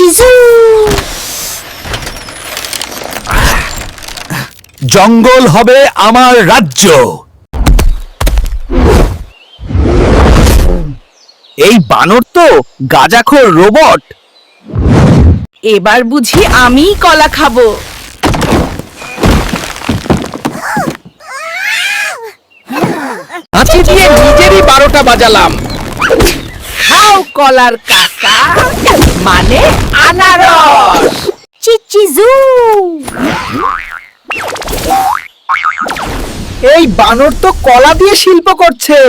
চিচু জঙ্গল হবে আমার রাজ্য। এই বানর তো গাঁজাখোর রোবট। এবার বুঝি আমিই কলা খাবো। হাঁচি দিয়ে নিজেরই 12টা বাজালাম। খাও কলার কাকা, মানে আনারস। চিচিজু এই বানর তো কলা দিয়ে শিল্প করছে।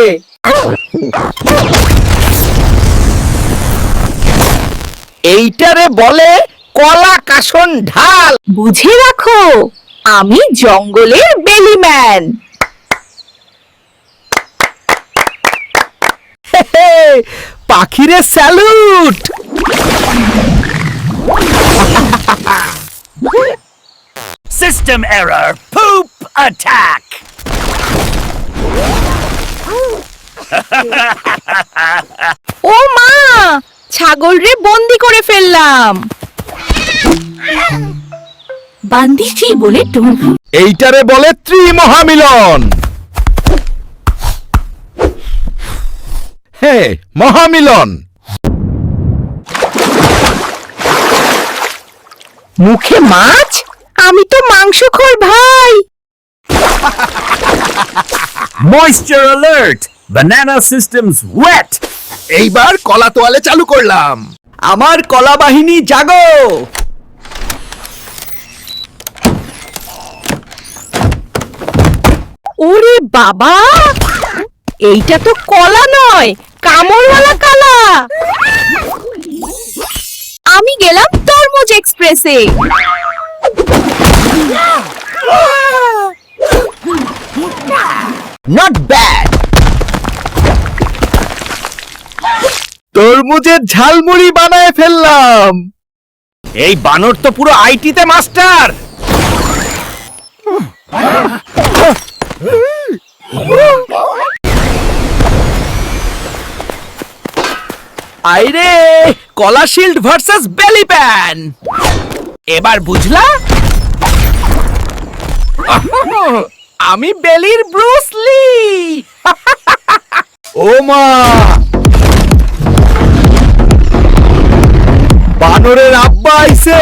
এইটারে বলে কলা কাশন ঢাল। বুঝে রাখো, আমি জঙ্গলের বেলিম্যান। পাখিরে salute. System error. Poop attack. ও মা, ছাগল রে বন্দি করে ফেললাম। বান্দিছি বলে টুনটুন। এইটারে বলে ত্রিমহামিলন। হে মহামিলন। মুখে মাছ, আমি তো মাংসখোর ভাই। Moisture alert. Banana system's wet. এইবার কলা তোয়ালে চালু করলাম। আমার কলা বাহিনী জাগো। ওরে বাবা, এইটা তো কলা নয়, কামড়ওয়ালা কালা। আমি গেলাম তরমুজ এক্সপ্রেসে। Not bad. তরমুজের ঝালমুড়ি বানায় ফেললাম। এই বানর তো পুরো আইটিতে মাস্টার। আইরে, কলা শিল্ড ভার্সেস বেলি প্যান। এবার বুঝলা? আমি বেলির ব্রুস লি। ও মা, বানরের আব্বা আইছে।